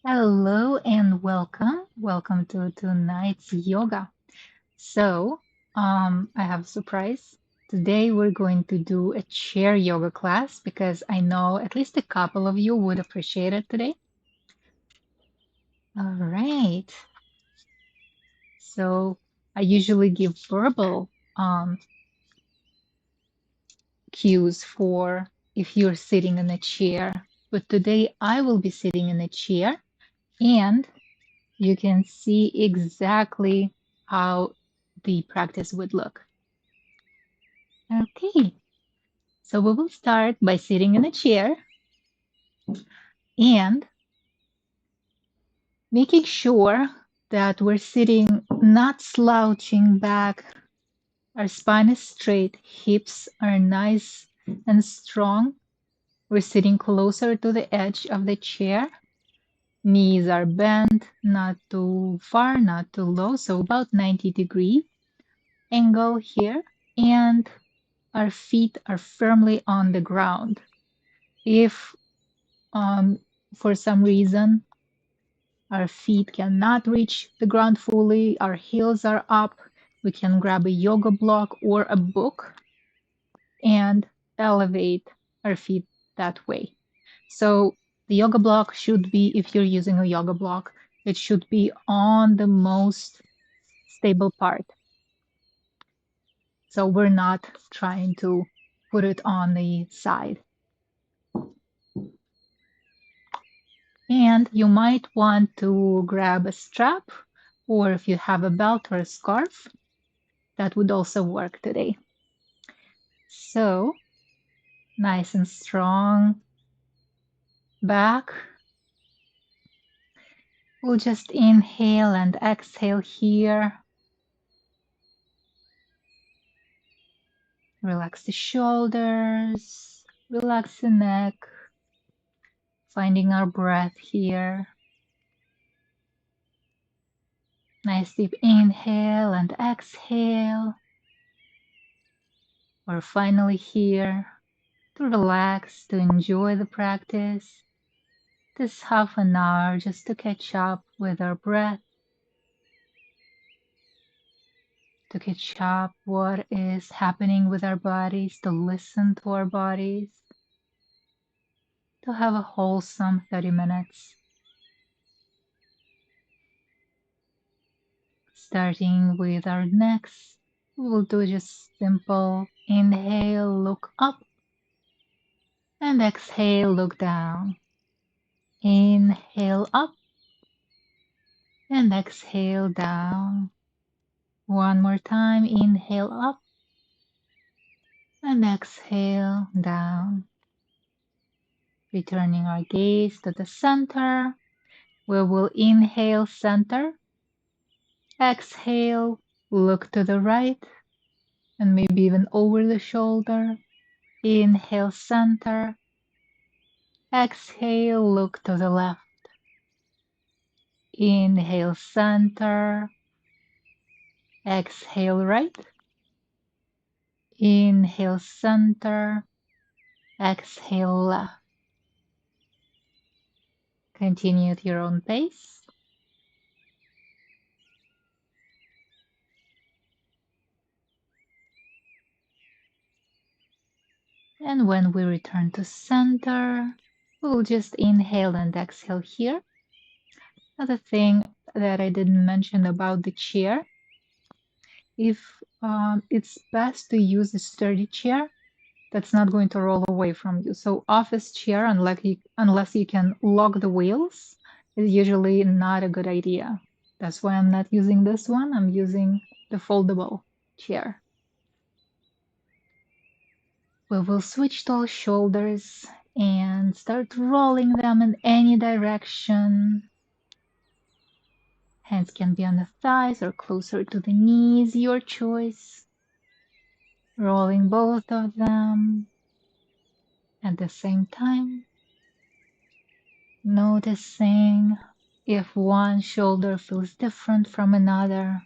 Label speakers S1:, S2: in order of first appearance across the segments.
S1: Hello and welcome. Welcome to tonight's yoga. So, I have a surprise. Today we're going to do a chair yoga class because I know at least a couple of you would appreciate it today. All right. So, I usually give verbal cues for if you're sitting in a chair, but today I will be sitting in a chair and you can see exactly how the practice would look. Okay, so we will start by sitting in a chair and making sure that we're sitting not slouching back. Our spine is straight, hips are nice and strong. We're sitting closer to the edge of the chair. Knees are bent, not too far, not too low, so about 90-degree angle here. And our feet are firmly on the ground. If for some reason our feet cannot reach the ground fully, our heels are up, we can grab a yoga block or a book and elevate our feet that way. So the yoga block should be, if you're using a yoga block, it should be on the most stable part. So we're not trying to put it on the side. And you might want to grab a strap, or if you have a belt or a scarf, that would also work today. So, nice and strong back. We'll just inhale and exhale here. Relax the shoulders, relax the neck, finding our breath here. Nice deep inhale and exhale. We're finally here to relax, to enjoy the practice. This half an hour just to catch up with our breath, to catch up what is happening with our bodies, to listen to our bodies, to have a wholesome 30 minutes. Starting with our necks, we'll do just simple inhale, look up, and exhale, look down. Inhale up and exhale down. One more time, inhale up and exhale down. Returning our gaze to the center. We will inhale center, exhale, look to the right, and maybe even over the shoulder. Inhale center, exhale, look to the left. Inhale center, exhale right. Inhale center, exhale left. Continue at your own pace. And when we return to center, we'll just inhale and exhale here. Another thing that I didn't mention about the chair, if it's best to use a sturdy chair that's not going to roll away from you. So office chair, unless you can lock the wheels, is usually not a good idea. That's why I'm not using this one. I'm using the foldable chair. We will switch to our shoulders and start rolling them in any direction. Hands can be on the thighs or closer to the knees, your choice. Rolling both of them at the same time. Noticing if one shoulder feels different from another.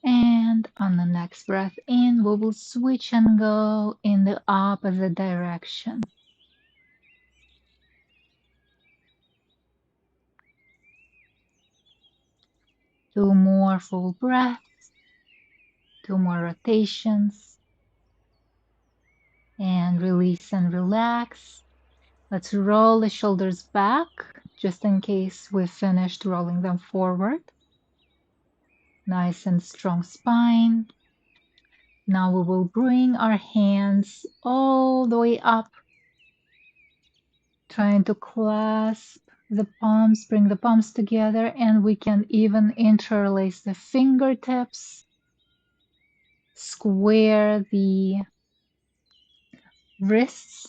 S1: And And on the next breath in, we will switch and go in the opposite direction. 2 more full breaths, 2 more rotations, and release and relax. Let's roll the shoulders back, just in case we finished rolling them forward. Nice and strong spine. Now we will bring our hands all the way up, trying to clasp the palms, bring the palms together, and we can even interlace the fingertips, square the wrists.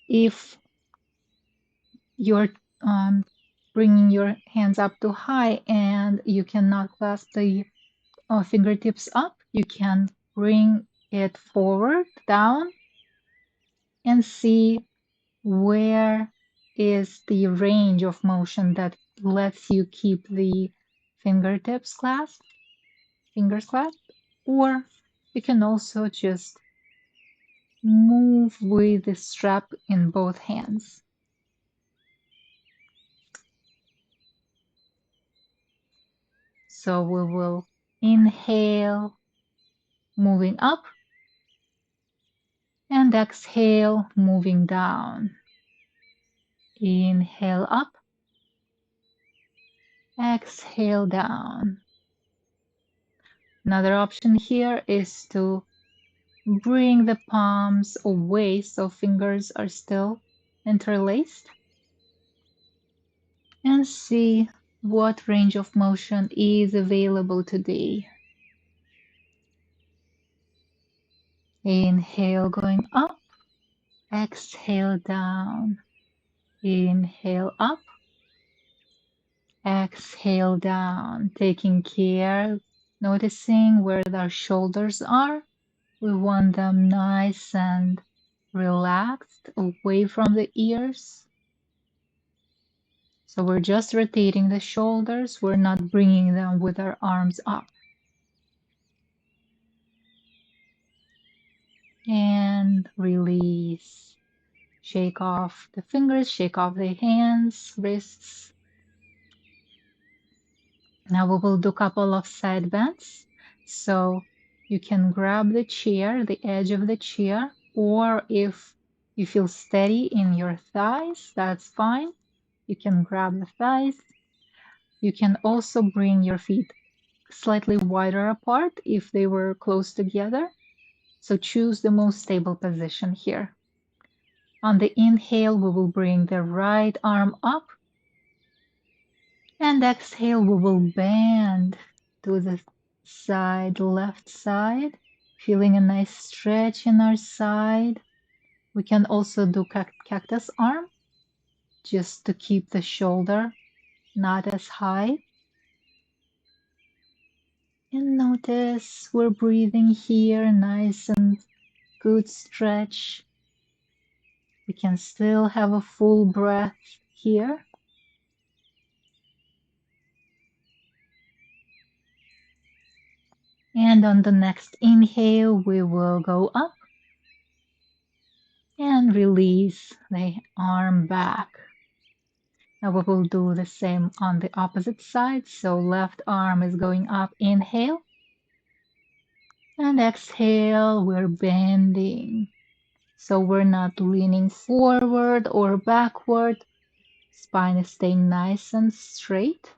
S1: If you're bringing your hands up too high and you cannot clasp the fingertips up, you can bring it forward, down, and see where is the range of motion that lets you keep the fingertips clasped, fingers clasped, or you can also just move with the strap in both hands. So we will inhale, moving up, and exhale, moving down. Inhale up, exhale down. Another option here is to bring the palms away so fingers are still interlaced, and see what range of motion is available today. Inhale going up, exhale down. Inhale up, exhale down. Taking care, noticing where our shoulders are. We want them nice and relaxed, away from the ears. So we're just rotating the shoulders. We're not bringing them with our arms up. And release. Shake off the fingers, shake off the hands, wrists. Now we will do a couple of side bends. So you can grab the chair, the edge of the chair, or if you feel steady in your thighs, that's fine. You can grab the thighs. You can also bring your feet slightly wider apart if they were close together. So choose the most stable position here. On the inhale, we will bring the right arm up. And exhale, we will bend to the side, left side, feeling a nice stretch in our side. We can also do cactus arm, just to keep the shoulder not as high. And notice we're breathing here, nice and good stretch. We can still have a full breath here. And on the next inhale, we will go up and release the arm back. Now we will do the same on the opposite side. So left arm is going up, inhale. And exhale, we're bending. So we're not leaning forward or backward. Spine is staying nice and straight.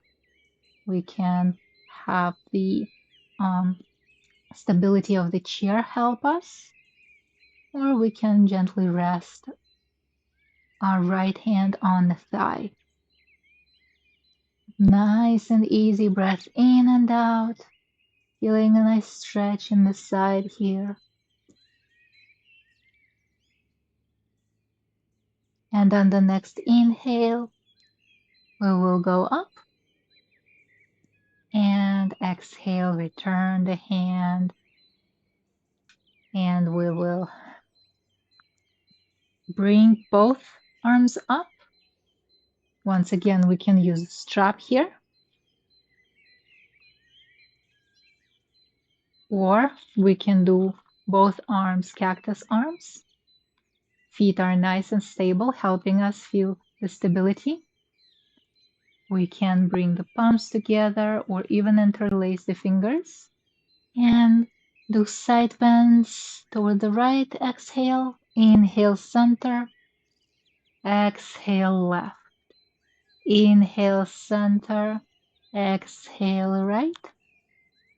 S1: We can have the stability of the chair help us, or we can gently rest our right hand on the thigh. Nice and easy breath in and out, feeling a nice stretch in the side here. And on the next inhale, we will go up, and exhale, return the hand, and we will bring both arms up. Once again, we can use a strap here. Or we can do both arms, cactus arms. Feet are nice and stable, helping us feel the stability. We can bring the palms together or even interlace the fingers. And do side bends toward the right. Exhale. Inhale, center. Exhale, left. Inhale, center. Exhale, right.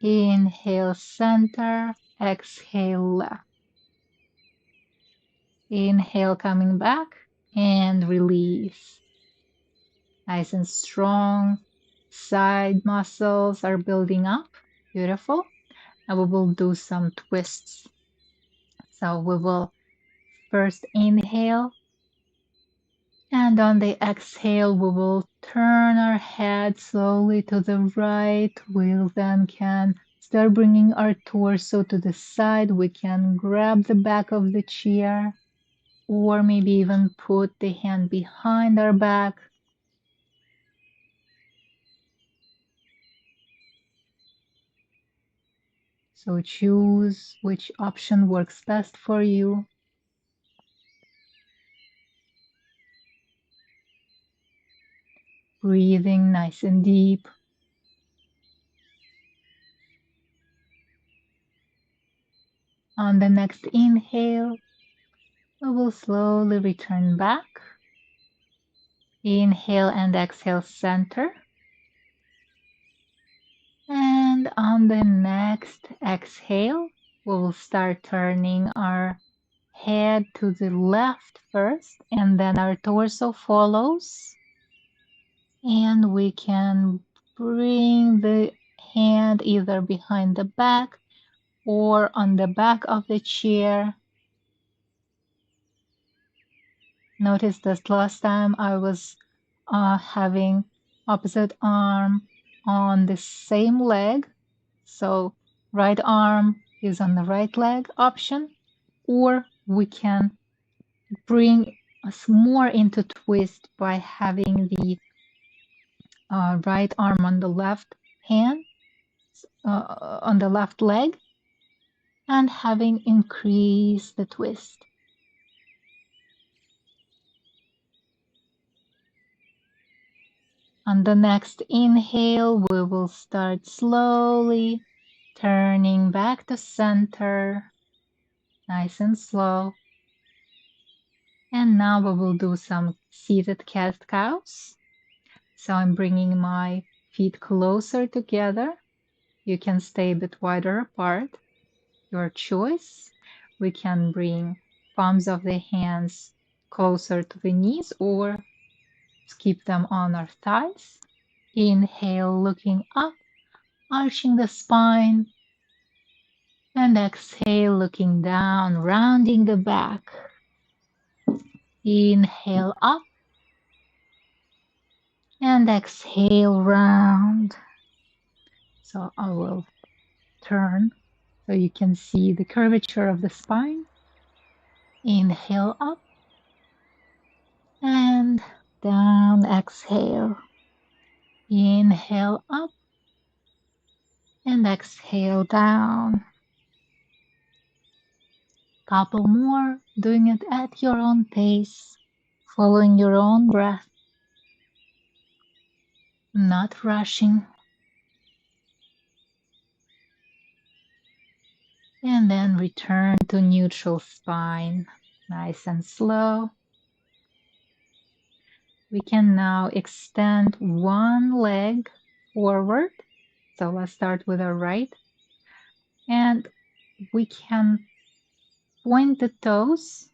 S1: Inhale, center. Exhale, left. Inhale, coming back and release. Nice and strong. Side muscles are building up. Beautiful. And we will do some twists. So we will first inhale. And on the exhale, we will turn our head slowly to the right. We then can start bringing our torso to the side. We can grab the back of the chair or maybe even put the hand behind our back. So choose which option works best for you. Breathing nice and deep. On the next inhale, we will slowly return back. Inhale and exhale, center. And on the next exhale, we will start turning our head to the left first, and then our torso follows. And we can bring the hand either behind the back or on the back of the chair. Notice that last time I was having opposite arm on the same leg. So right arm is on the right leg option, or we can bring us more into twist by having the right arm on the left hand, on the left leg, and having increased the twist. On the next inhale, we will start slowly turning back to center, nice and slow. And now we will do some seated cat-cows. So I'm bringing my feet closer together. You can stay a bit wider apart, your choice. We can bring palms of the hands closer to the knees or keep them on our thighs. Inhale, looking up, arching the spine. And exhale, looking down, rounding the back. Inhale up. And exhale, round. So I will turn so you can see the curvature of the spine. Inhale up. And down, exhale. Inhale up. And exhale down. Couple more, doing it at your own pace, following your own breath, not rushing. And then return to neutral spine, nice and slow. We can now extend one leg forward. So let's start with our right. And we can point the toes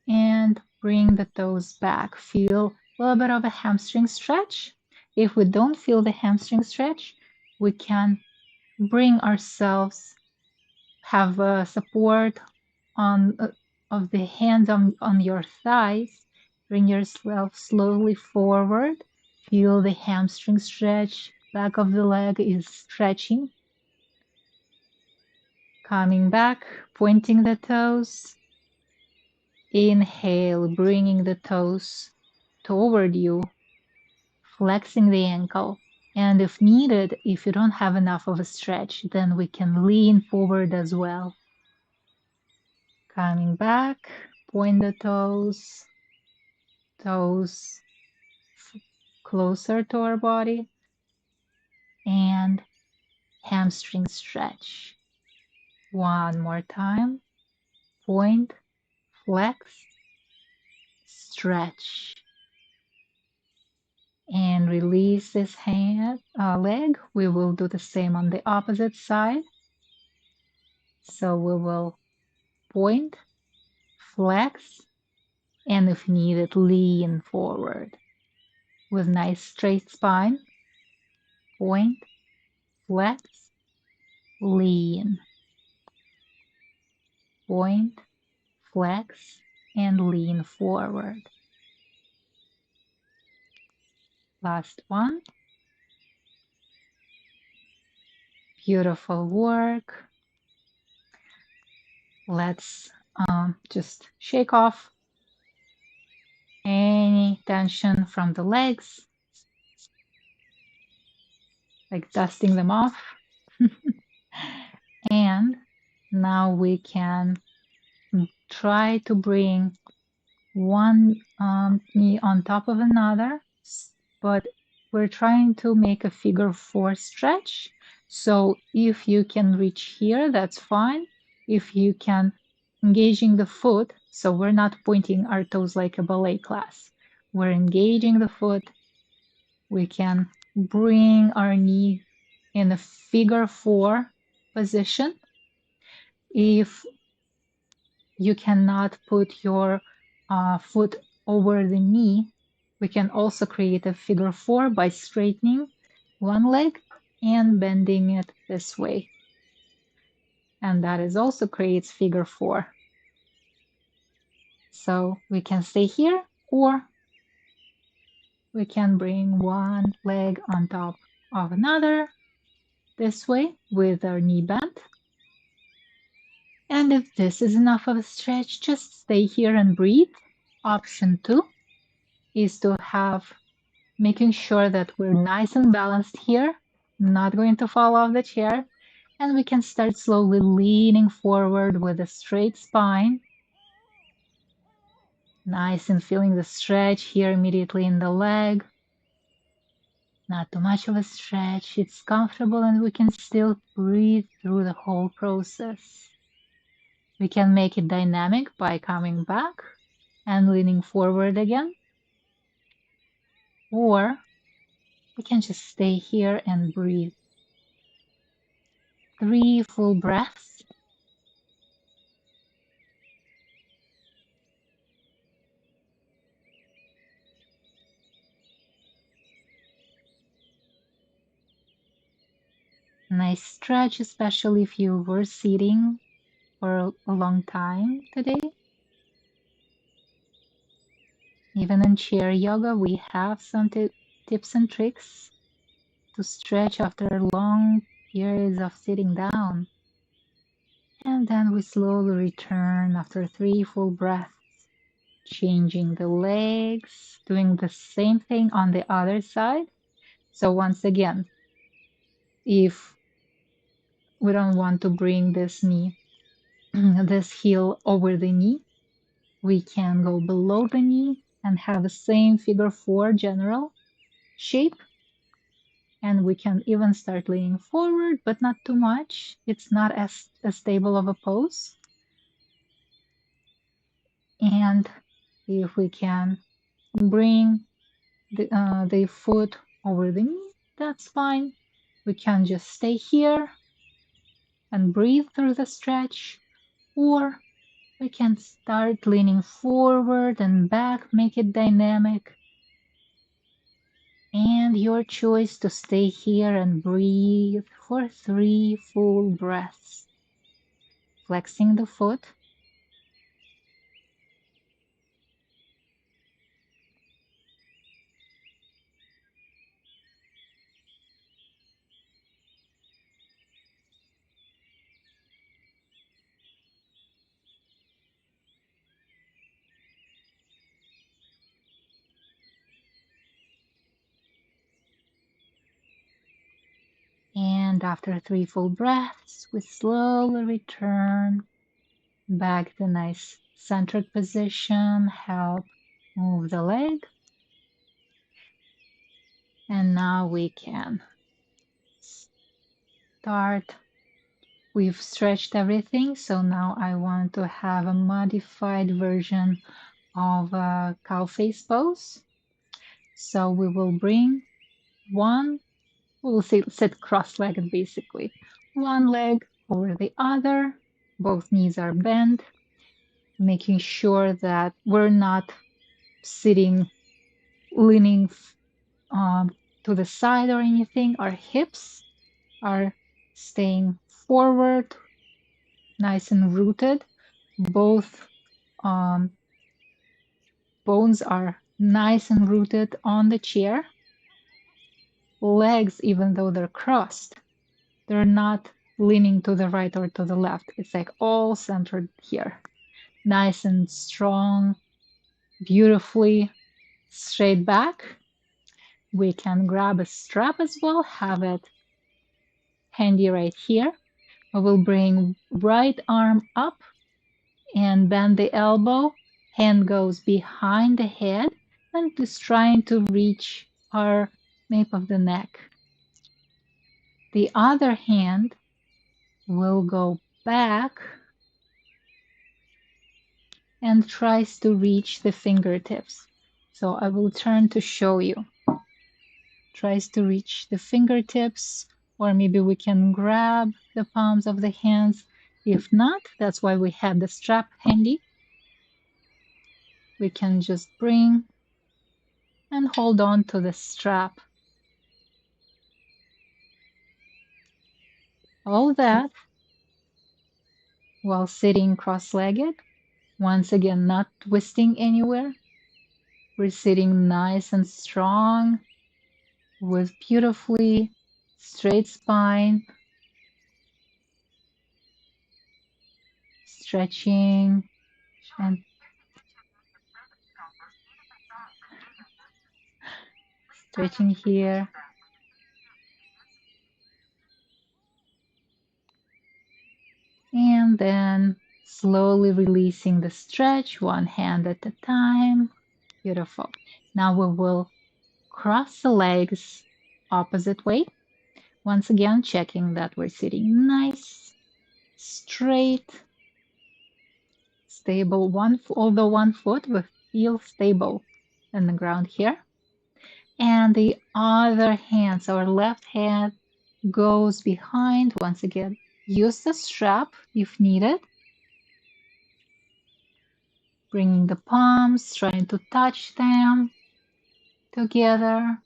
S1: and bring the toes back. Feel a little bit of a hamstring stretch. If we don't feel the hamstring stretch, we can bring ourselves, have support on of the hands on your thighs. Bring yourself slowly forward. Feel the hamstring stretch. Back of the leg is stretching. Coming back, pointing the toes. Inhale, bringing the toes toward you, flexing the ankle. And if needed, if you don't have enough of a stretch, then we can lean forward as well. Coming back, point the toes closer to our body, and hamstring stretch. One more time. Point, flex, stretch. And release this leg. We will do the same on the opposite side. So we will point, flex, and if needed, lean forward with nice straight spine. Point, flex, lean. Point, flex, and lean forward. Last one. Beautiful work. Let's just shake off any tension from the legs, like dusting them off. And now we can try to bring one knee on top of another, but we're trying to make a figure 4 stretch. So if you can reach here, that's fine. If you can, engaging the foot, so we're not pointing our toes like a ballet class. We're engaging the foot. We can bring our knee in a figure 4 position. If you cannot put your foot over the knee, we can also create a figure 4 by straightening one leg and bending it this way. And that is also creates figure 4. So we can stay here, or we can bring one leg on top of another this way with our knee bent. And if this is enough of a stretch, just stay here and breathe. Option 2 is to have making sure that we're nice and balanced here, not going to fall off the chair. And we can start slowly leaning forward with a straight spine. Nice, and feeling the stretch here immediately in the leg. Not too much of a stretch, it's comfortable, and we can still breathe through the whole process. We can make it dynamic by coming back and leaning forward again. Or we can just stay here and breathe. 3 full breaths. Nice stretch, especially if you were sitting for a long time today. Even in chair yoga, we have some tips and tricks to stretch after long periods of sitting down. And then we slowly return after 3 full breaths, changing the legs, doing the same thing on the other side. So once again, if we don't want to bring this knee, this heel over the knee, we can go below the knee and have the same figure 4 general shape. And we can even start leaning forward, but not too much. It's not as stable of a pose. And if we can bring the foot over the knee, that's fine. We can just stay here and breathe through the stretch, or we can start leaning forward and back, make it dynamic. And your choice to stay here and breathe for 3 full breaths. Flexing the foot. after 3 full breaths, we slowly return back to nice centered position. Help move the leg. And now we can start. We've stretched everything, so now I want to have a modified version of a cow face pose. So we will bring we'll sit cross-legged basically. One leg over the other, both knees are bent, making sure that we're not sitting leaning to the side or anything. Our hips are staying forward, nice and rooted. Both bones are nice and rooted on the chair. Legs, even though they're crossed, they're not leaning to the right or to the left. It's like all centered here. Nice and strong, beautifully straight back. We can grab a strap as well, have it handy right here. We will bring right arm up and bend the elbow. Hand goes behind the head and just trying to reach our nape of the neck. The other hand will go back and tries to reach the fingertips. So I will turn to show you. Tries to reach the fingertips, or maybe we can grab the palms of the hands. If not, that's why we have the strap handy. We can just bring and hold on to the strap. All that while sitting cross-legged. Once again, not twisting anywhere. We're sitting nice and strong with beautifully straight spine, stretching and stretching here. And then slowly releasing the stretch, one hand at a time. Beautiful. Now we will cross the legs opposite way. Once again, checking that we're sitting nice, straight, stable. Although one foot will feel stable in the ground here. And the other hand, so our left hand goes behind. Once again, use the strap if needed. Bringing the palms, trying to touch them together.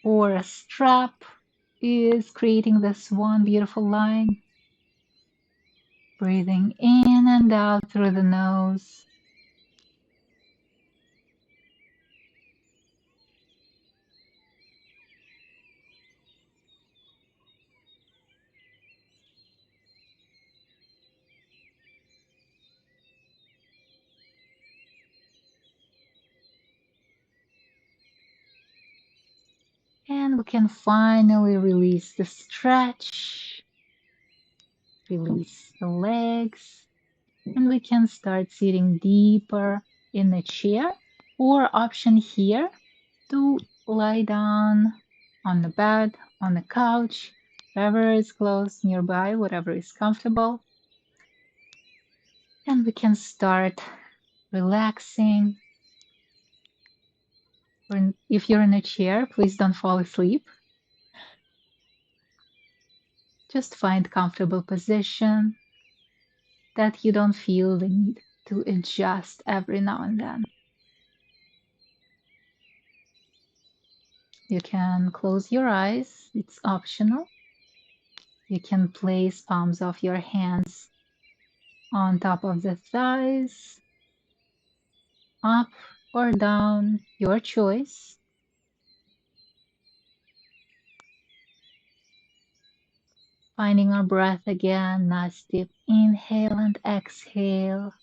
S1: Or a strap is creating this one beautiful line. Breathing in and out through the nose. And we can finally release the stretch. Release the legs. And we can start sitting deeper in the chair. Or option here to lie down on the bed, on the couch, wherever is close nearby, whatever is comfortable. And we can start relaxing. If you're in a chair, please don't fall asleep. Just find comfortable position that you don't feel the need to adjust every now and then. You can close your eyes, it's optional. You can place palms of your hands on top of the thighs, up or down, your choice. Finding our breath again, nice deep inhale and exhale.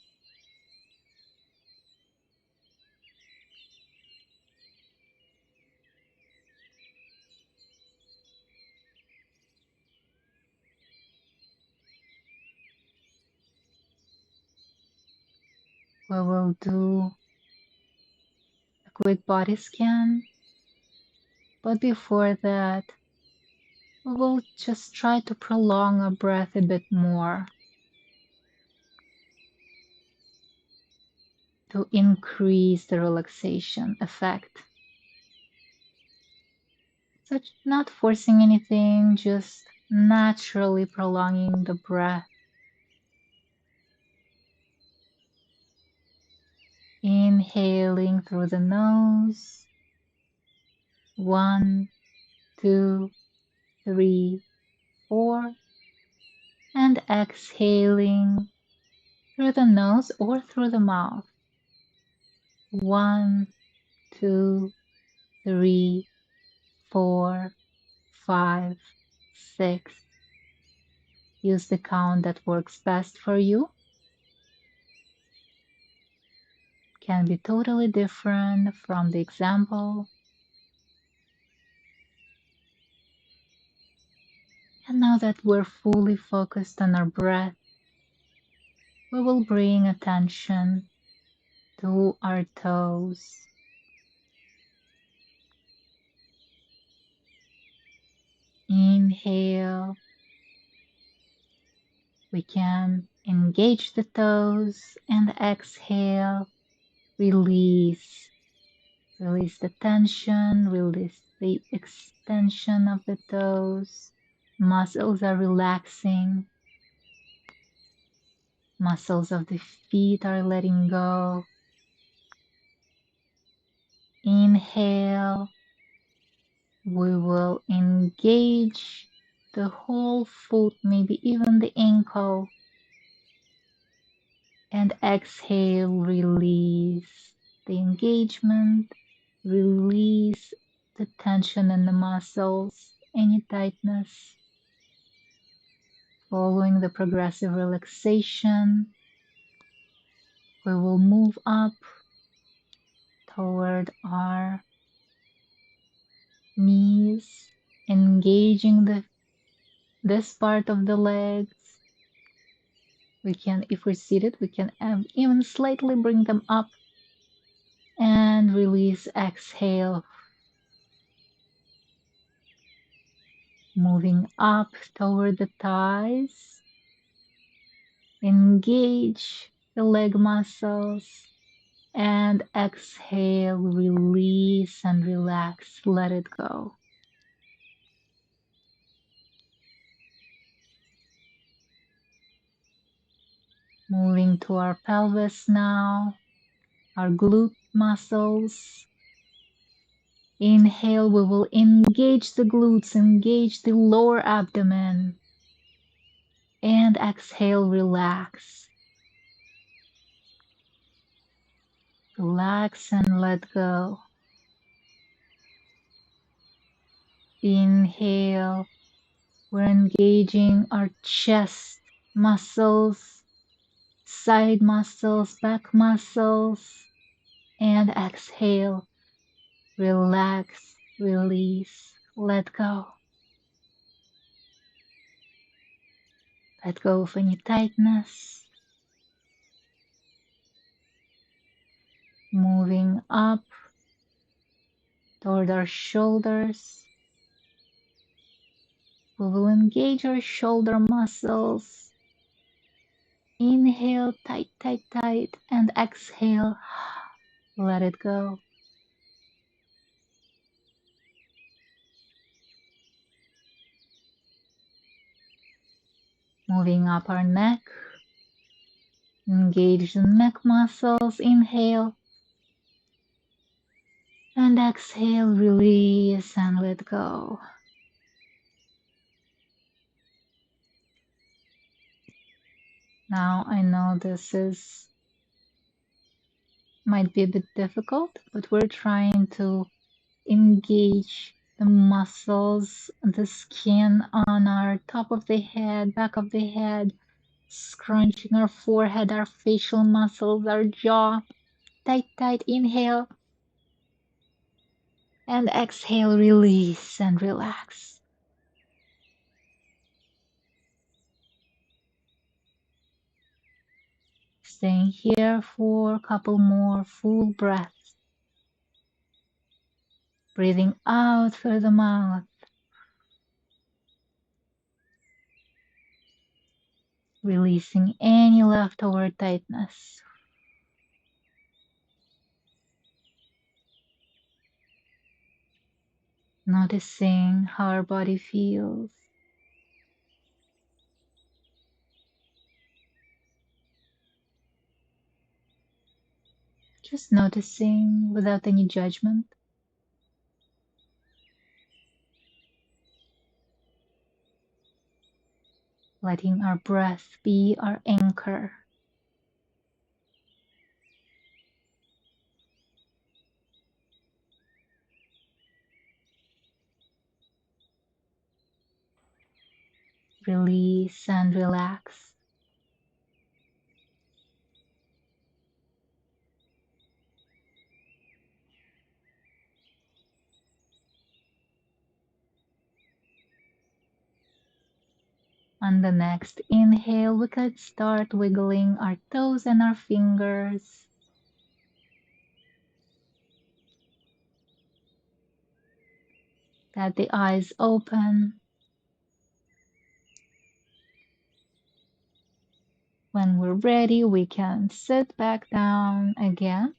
S1: We will do a quick body scan, but before that, we will just try to prolong our breath a bit more to increase the relaxation effect. So not forcing anything, just naturally prolonging the breath. Inhaling through the nose. 1, 2, 3, 4. And exhaling through the nose or through the mouth. 1, 2, 3, 4, 5, 6. Use the count that works best for you. Can be totally different from the example. And now that we're fully focused on our breath, we will bring attention to our toes. Inhale. We can engage the toes, and exhale. Release. Release the tension, release the extension of the toes. Muscles are relaxing. Muscles of the feet are letting go. Inhale. We will engage the whole foot, maybe even the ankle. And exhale, release the engagement, release the tension in the muscles, any tightness. Following the progressive relaxation, we will move up toward our knees, engaging this part of the legs. We can, if we're seated, we can even slightly bring them up and release, exhale. Moving up toward the thighs. Engage the leg muscles and exhale, release and relax, let it go. Moving to our pelvis now, our glute muscles. Inhale, we will engage the glutes, engage the lower abdomen. And exhale, relax. Relax and let go. Inhale, we're engaging our chest muscles, side muscles, back muscles, and exhale, relax, release, let go. Let go of any tightness. Moving up toward our shoulders. We will engage our shoulder muscles. Inhale, tight, tight, tight, and exhale, let it go. Moving up our neck. Engage the neck muscles. Inhale. And exhale, release and let go. Now I know this might be a bit difficult, but we're trying to engage the muscles, the skin on our top of the head, back of the head, scrunching our forehead, our facial muscles, our jaw. Tight, tight, inhale. And exhale, release and relax. Staying here for a couple more full breaths. Breathing out through the mouth. Releasing any leftover tightness. Noticing how our body feels. Just noticing without any judgment. Letting our breath be our anchor. Release and relax. On the next inhale, we could start wiggling our toes and our fingers. Get the eyes open. When we're ready, we can sit back down again.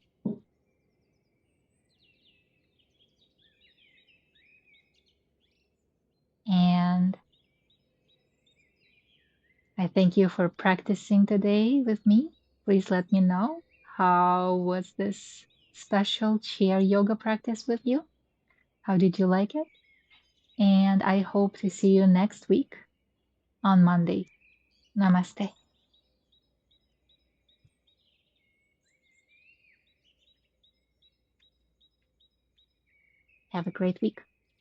S1: And I thank you for practicing today with me. Please let me know how was this special chair yoga practice with you? How did you like it? And I hope to see you next week on Monday. Namaste. Have a great week.